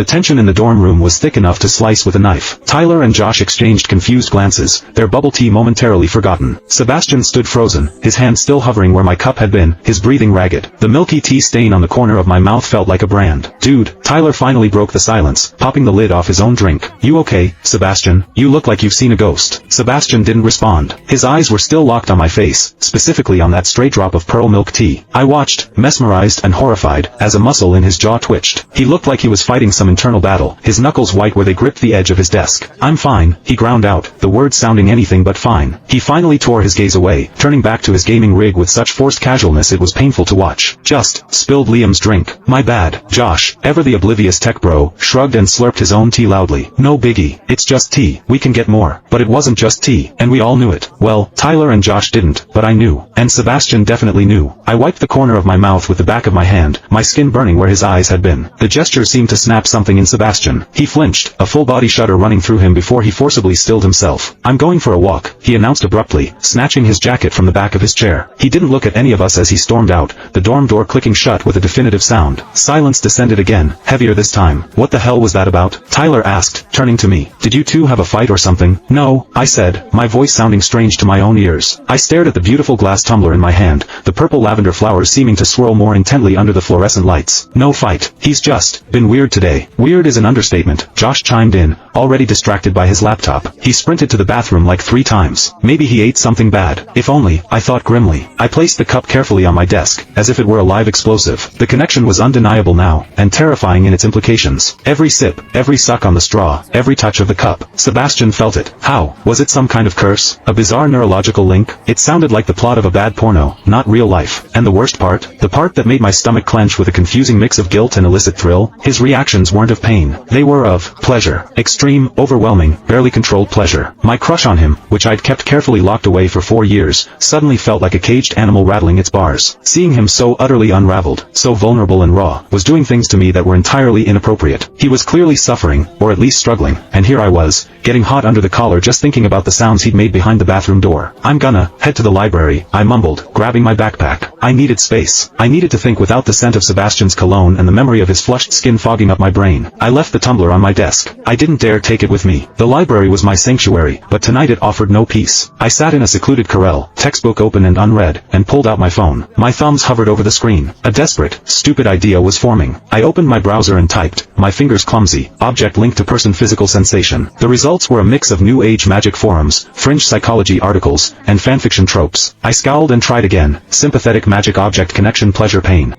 The tension in the dorm room was thick enough to slice with a knife. Tyler and Josh exchanged confused glances, their bubble tea momentarily forgotten. Sebastian stood frozen, his hand still hovering where my cup had been, his breathing ragged. The milky tea stain on the corner of my mouth felt like a brand. Dude, Tyler finally broke the silence, popping the lid off his own drink. You okay, Sebastian? You look like you've seen a ghost. Sebastian didn't respond. His eyes were still locked on my face, specifically on that stray drop of pearl milk tea. I watched, mesmerized and horrified, as a muscle in his jaw twitched. He looked like he was fighting some internal battle, his knuckles white where they gripped the edge of his desk. I'm fine, he ground out, the words sounding anything but fine. He finally tore his gaze away, turning back to his gaming rig with such forced casualness it was painful to watch. Just spilled Liam's drink. My bad. Josh, ever the oblivious tech bro, shrugged and slurped his own tea loudly. No biggie. It's just tea. We can get more. But it wasn't just tea, and we all knew it. Well, Tyler and Josh didn't, but I knew. And Sebastian definitely knew. I wiped the corner of my mouth with the back of my hand, my skin burning where his eyes had been. The gesture seemed to snap something in Sebastian. He flinched, a full-body shudder running through him before he forcibly stilled himself. I'm going for a walk, he announced abruptly, snatching his jacket from the back of his chair. He didn't look at any of us as he stormed out, the dorm door clicking shut with a definitive sound. Silence descended again, heavier this time. What the hell was that about? Tyler asked, turning to me. Did you two have a fight or something? No, I said, my voice sounding strange to my own ears. I stared at the beautiful glass tumbler in my hand, the purple lavender flowers seeming to swirl more intently under the fluorescent lights. No fight. He's just been weird today. Weird is an understatement, Josh chimed in, already distracted by his laptop. He sprinted to the bathroom like 3 times. Maybe he ate something bad. If only, I thought grimly. I placed the cup carefully on my desk, as if it were a live explosive. The connection was undeniable now, and terrifying in its implications. Every sip, every suck on the straw, every touch of the cup. Sebastian felt it. How? Was it some kind of curse? A bizarre neurological link? It sounded like the plot of a bad porno, not real life. And the worst part? The part that made my stomach clench with a confusing mix of guilt and illicit thrill? His reactions weren't of pain. They were of pleasure. Extreme, overwhelming, barely controlled pleasure. My crush on him, which I'd kept carefully locked away for 4 years, suddenly felt like a caged animal rattling its bars. Seeing him so utterly unraveled, so vulnerable and raw, was doing things to me that were entirely inappropriate. He was clearly suffering, or at least struggling, and here I was, getting hot under the collar just thinking about the sounds he'd made behind the bathroom door. I'm gonna head to the library, I mumbled, grabbing my backpack. I needed space. I needed to think without the scent of Sebastian's cologne and the memory of his flushed skin fogging up my brain. I left the tumbler on my desk. I didn't dare take it with me. The library was my sanctuary, but tonight it offered no peace. I sat in a secluded corral, textbook open and unread, and pulled out my phone. My thumbs hovered over the screen. A desperate, stupid idea was forming. I opened my browser and typed, my fingers clumsy, object linked to person physical sensation. The results were a mix of new age magic forums, fringe psychology articles, and fanfiction tropes. I scowled and tried again, sympathetic magic object connection pleasure pain.